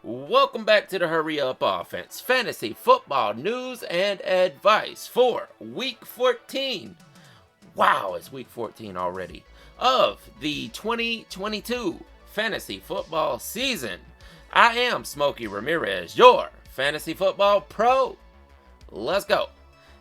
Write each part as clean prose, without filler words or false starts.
Welcome back to the Hurry Up Offense Fantasy Football News and Advice for Week 14. Wow, it's Week 14 already of the 2022 Fantasy Football season. I am Smokey Rameriz, your Fantasy Football Pro. Let's go.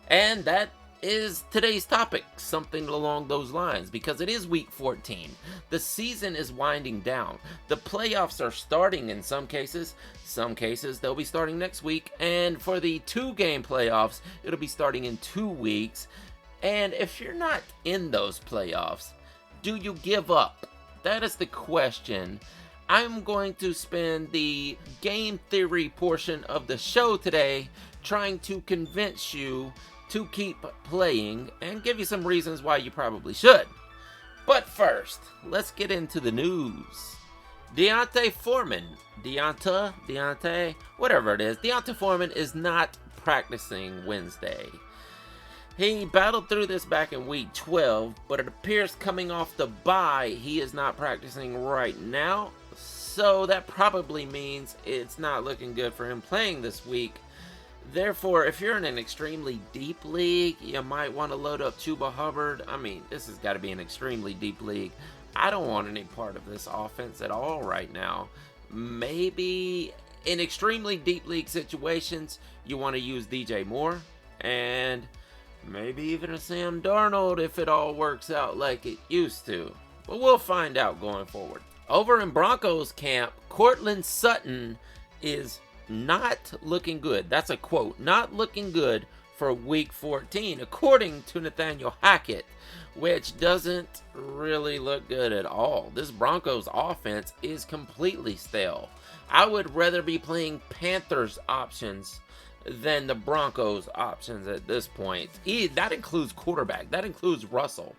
And that is today's topic, something along those lines, because it is Week 14. The season is winding down. The playoffs are starting in some cases. Some cases they'll be starting next week. And for the 2-game playoffs, it'll be starting in 2 weeks. And if you're not in those playoffs, do you give up? That is the question. I'm going to spend the game theory portion of the show today trying to convince you to keep playing and give you some reasons why you probably should. But first, let's get into the news. D'Onta Foreman, whatever it is, D'Onta Foreman is not practicing Wednesday. He battled through this back in week 12, but it appears coming off the bye, he is not practicing right now. So that probably means it's not looking good for him playing this week. Therefore, if you're in an extremely deep league, you might want to load up Chuba Hubbard. I mean, this has got to be an extremely deep league. I don't want any part of this offense at all right now. Maybe in extremely deep league situations, you want to use DJ Moore and maybe even a Sam Darnold if it all works out like it used to. But we'll find out going forward. Over in Broncos camp, Courtland Sutton is not looking good. That's a quote. Not looking good for week 14, according to Nathaniel Hackett, which doesn't really look good at all. This Broncos offense is completely stale. I would rather be playing Panthers options than the Broncos options at this point. That includes quarterback. That includes Russell.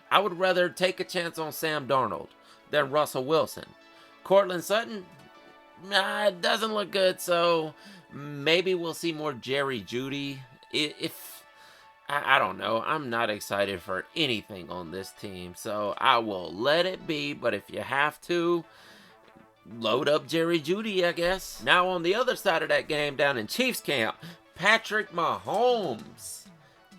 I would rather take a chance on Sam Darnold than Russell Wilson. Courtland Sutton, it doesn't look good, so maybe we'll see more Jerry Jeudy. I don't know. I'm not excited for anything on this team, so I will let it be. But if you have to, load up Jerry Jeudy, I guess. Now on the other side of that game, down in Chiefs camp, Patrick Mahomes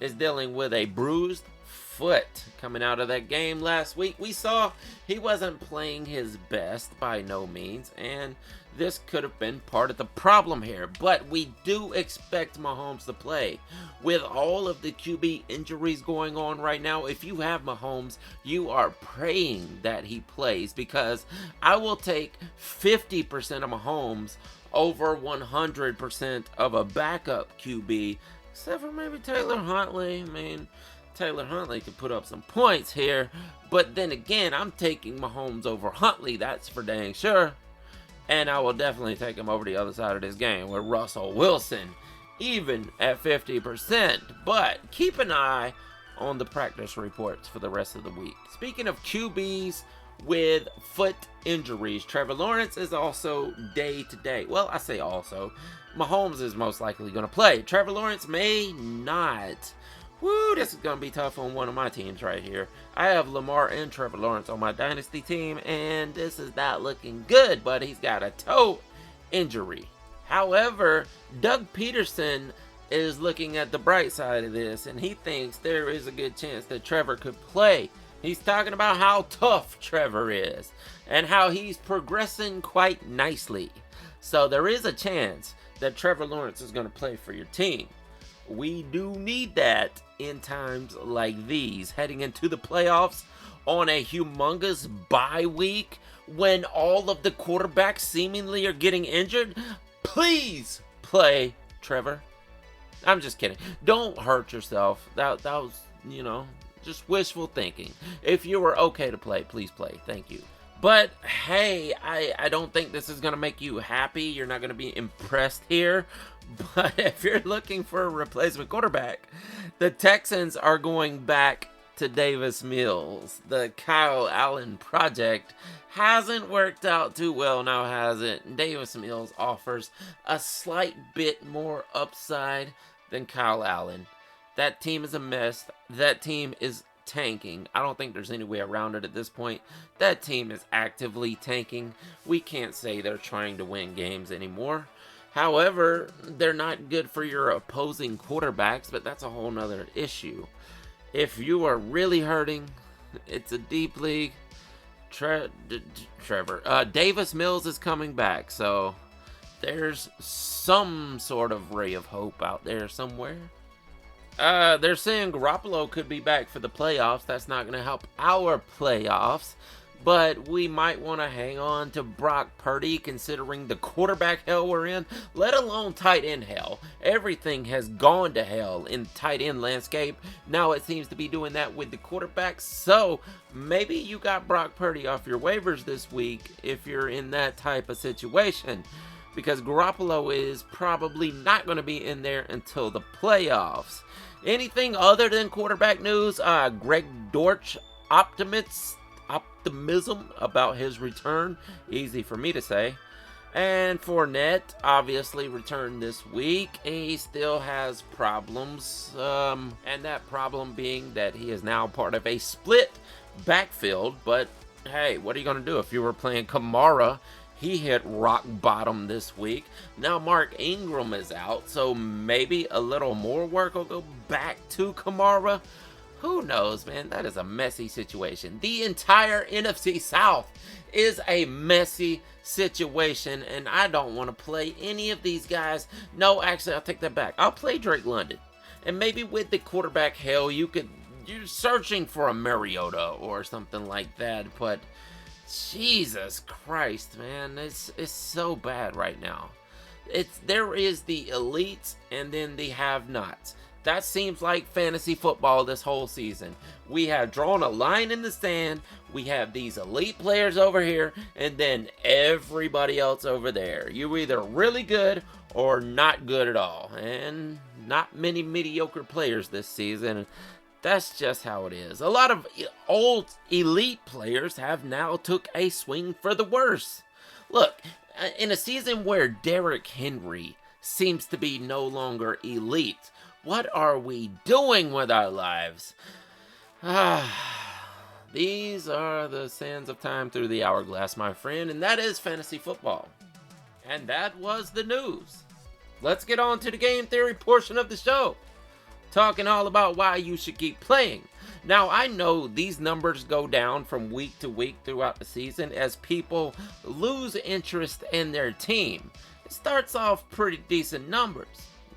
is dealing with a bruised foot coming out of that game last week. We saw he wasn't playing his best by no means, and this could have been part of the problem here, but we do expect Mahomes to play. With all of the QB injuries going on right now, if you have Mahomes, you are praying that he plays, because I will take 50% of Mahomes over 100% of a backup QB, except for maybe Taylor Huntley. I mean, Taylor Huntley could put up some points here, but then again, I'm taking Mahomes over Huntley, that's for dang sure. And I will definitely take him over the other side of this game with Russell Wilson, even at 50%. But keep an eye on the practice reports for the rest of the week. Speaking of QBs with foot injuries, Trevor Lawrence is also day-to-day. Well, I say also. Mahomes is most likely going to play. Trevor Lawrence may not. Woo, this is going to be tough on one of my teams right here. I have Lamar and Trevor Lawrence on my dynasty team, and this is not looking good, but he's got a toe injury. However, Doug Peterson is looking at the bright side of this, and he thinks there is a good chance that Trevor could play. He's talking about how tough Trevor is, and how he's progressing quite nicely. So there is a chance that Trevor Lawrence is going to play for your team. We do need that in times like these, heading into the playoffs on a humongous bye week when all of the quarterbacks seemingly are getting injured. Please play Trevor. I'm just kidding. Don't hurt yourself. That was, just wishful thinking. If you were okay to play, please play. Thank you. But hey, I don't think this is going to make you happy. You're not going to be impressed here. But if you're looking for a replacement quarterback, the Texans are going back to Davis Mills. The Kyle Allen project hasn't worked out too well now, has it? Davis Mills offers a slight bit more upside than Kyle Allen. That team is a mess. That team is tanking. I don't think there's any way around it at this point. That team is actively tanking. We can't say they're trying to win games anymore. However, they're not good for your opposing quarterbacks, but that's a whole nother issue. If you are really hurting, it's a deep league. Trevor. Davis Mills is coming back, so there's some sort of ray of hope out there somewhere. They're saying Garoppolo could be back for the playoffs. That's not going to help our playoffs, but we might want to hang on to Brock Purdy considering the quarterback hell we're in, let alone tight end hell. Everything has gone to hell in the tight end landscape. Now it seems to be doing that with the quarterbacks, so maybe you got Brock Purdy off your waivers this week if you're in that type of situation, because Garoppolo is probably not going to be in there until the playoffs. Anything other than quarterback news? Greg Dortch optimism about his return. Easy for me to say. And Fournette obviously returned this week. He still has problems. And that problem being that he is now part of a split backfield. But hey, what are you going to do if you were playing Kamara? He hit rock bottom this week. Now Mark Ingram is out, so maybe a little more work will go back to Kamara. Who knows, man? That is a messy situation. The entire NFC South is a messy situation, and I don't want to play any of these guys. No, actually, I'll take that back. I'll play Drake London. And maybe with the quarterback hell, you're searching for a Mariota or something like that, but Jesus Christ, man, it's so bad right now. There is the elites and then the have-nots. That seems like fantasy football this whole season. We have drawn a line in the sand. We have these elite players over here, and then everybody else over there. You're either really good or not good at all. And not many mediocre players this season. That's just how it is. A lot of old elite players have now took a swing for the worse. Look, in a season where Derrick Henry seems to be no longer elite, what are we doing with our lives? These are the sands of time through the hourglass, my friend, and that is fantasy football. And that was the news. Let's get on to the game theory portion of the show. Talking all about why you should keep playing. Now, I know these numbers go down from week to week throughout the season as people lose interest in their team. It starts off pretty decent numbers.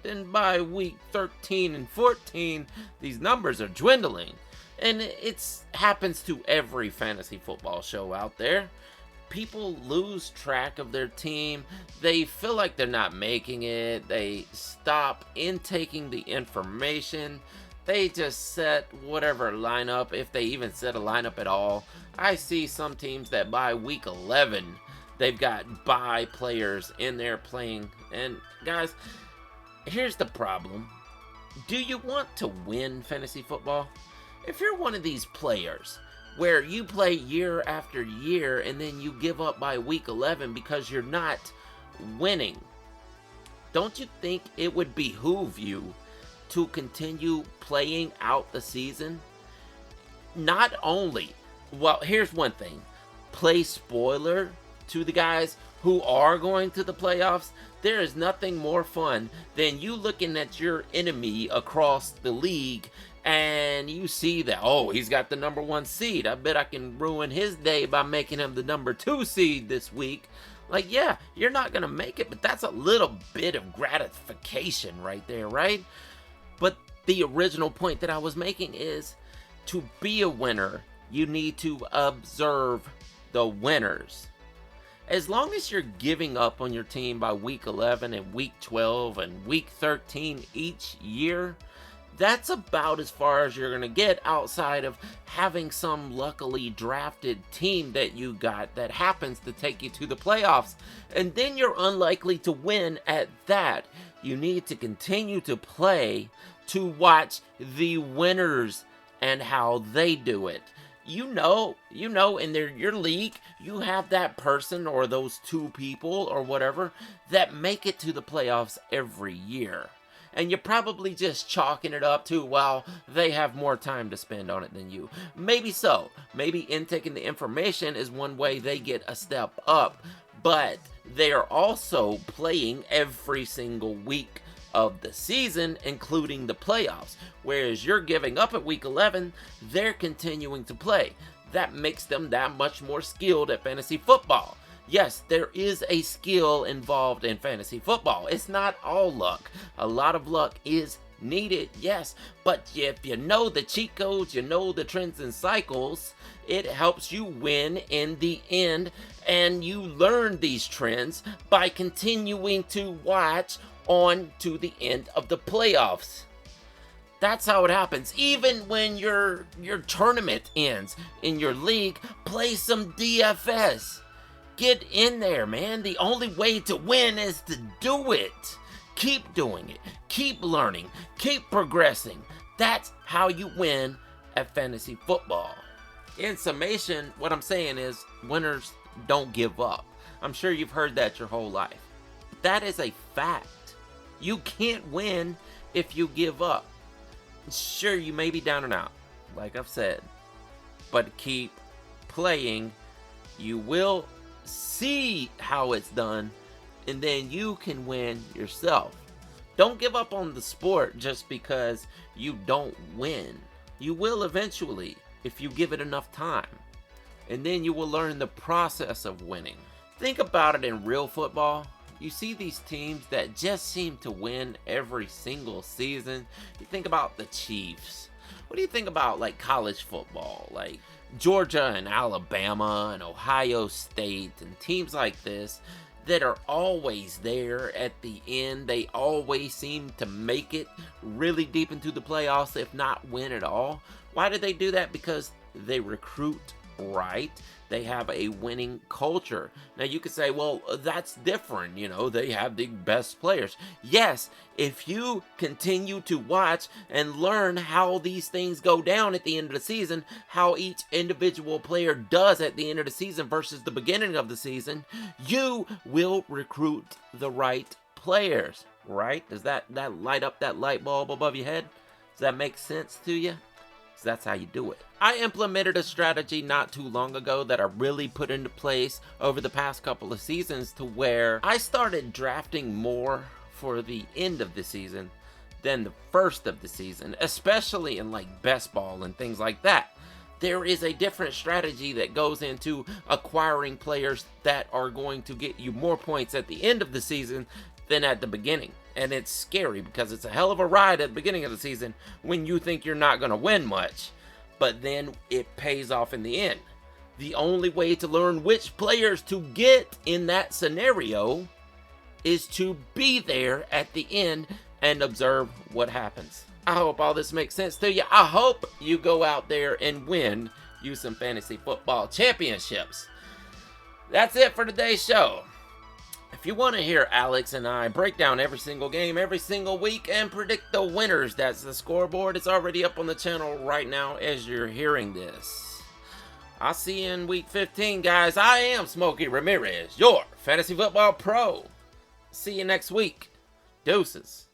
Then by week 13 and 14, these numbers are dwindling. And it happens to every fantasy football show out there. People lose track of their team. They feel like they're not making it. They stop intaking the information. They just set whatever lineup, if they even set a lineup at all. I see some teams that by week 11, they've got bye players in there playing. And guys, here's the problem. Do you want to win fantasy football? If you're one of these players where you play year after year and then you give up by week 11 because you're not winning, don't you think it would behoove you to continue playing out the season? Not only, well, here's one thing. Play spoiler to the guys who are going to the playoffs. There is nothing more fun than you looking at your enemy across the league and you see that, oh, he's got the number 1 seed. I bet I can ruin his day by making him the number 2 seed this week. Like, yeah, you're not going to make it, but that's a little bit of gratification right there, right? But the original point that I was making is to be a winner, you need to observe the winners. As long as you're giving up on your team by week 11 and week 12 and week 13 each year, that's about as far as you're going to get outside of having some luckily drafted team that you got that happens to take you to the playoffs. And then you're unlikely to win at that. You need to continue to play to watch the winners and how they do it. You know, in your league, you have that person or those 2 people or whatever that make it to the playoffs every year. and you're probably just chalking it up to, well, they have more time to spend on it than you. Maybe so. Maybe intaking the information is one way they get a step up, but they are also playing every single week of the season, including the playoffs. Whereas you're giving up at week 11, they're continuing to play. That makes them that much more skilled at fantasy football. Yes, there is a skill involved in fantasy football. It's not all luck. A lot of luck is needed, yes, but if you know the cheat codes, you know the trends and cycles, it helps you win in the end, and you learn these trends by continuing to watch on to the end of the playoffs. That's how it happens. Even when your tournament ends in your league, play some DFS. Get in there, man. The only way to win is to do it. Keep doing it. Keep learning. Keep progressing. That's how you win at fantasy football. In summation, what I'm saying is winners don't give up. I'm sure you've heard that your whole life. That is a fact. You can't win if you give up. Sure, you may be down and out, like I've said, but keep playing. You will see how it's done, and then you can win yourself. Don't give up on the sport just because you don't win. You will eventually if you give it enough time, and then you will learn the process of winning. Think about it in real football. You see these teams that just seem to win every single season. You think about the Chiefs. What do you think about like college football? Like Georgia and Alabama and Ohio State and teams like this that are always there at the end. They always seem to make it really deep into the playoffs, if not win at all. Why do they do that? Because they recruit right. They have a winning culture. Now you could say, well, that's different. You know, they have the best players. Yes, if you continue to watch and learn how these things go down at the end of the season, how each individual player does at the end of the season versus the beginning of the season, you will recruit the right players, right? Does that light up that light bulb above your head? Does that make sense to you? That's how you do it. I implemented a strategy not too long ago that I really put into place over the past couple of seasons, to where I started drafting more for the end of the season than the first of the season, especially in like best ball and things like that. There is a different strategy that goes into acquiring players that are going to get you more points at the end of the season than at the beginning. And it's scary because it's a hell of a ride at the beginning of the season when you think you're not going to win much. But then it pays off in the end. The only way to learn which players to get in that scenario is to be there at the end and observe what happens. I hope all this makes sense to you. I hope you go out there and win you some fantasy football championships. That's it for today's show. If you want to hear Alex and I break down every single game every single week and predict the winners, that's the scoreboard. It's already up on the channel right now as you're hearing this. I'll see you in week 15, guys. I am Smokey Rameriz, your fantasy football pro. See you next week. Deuces.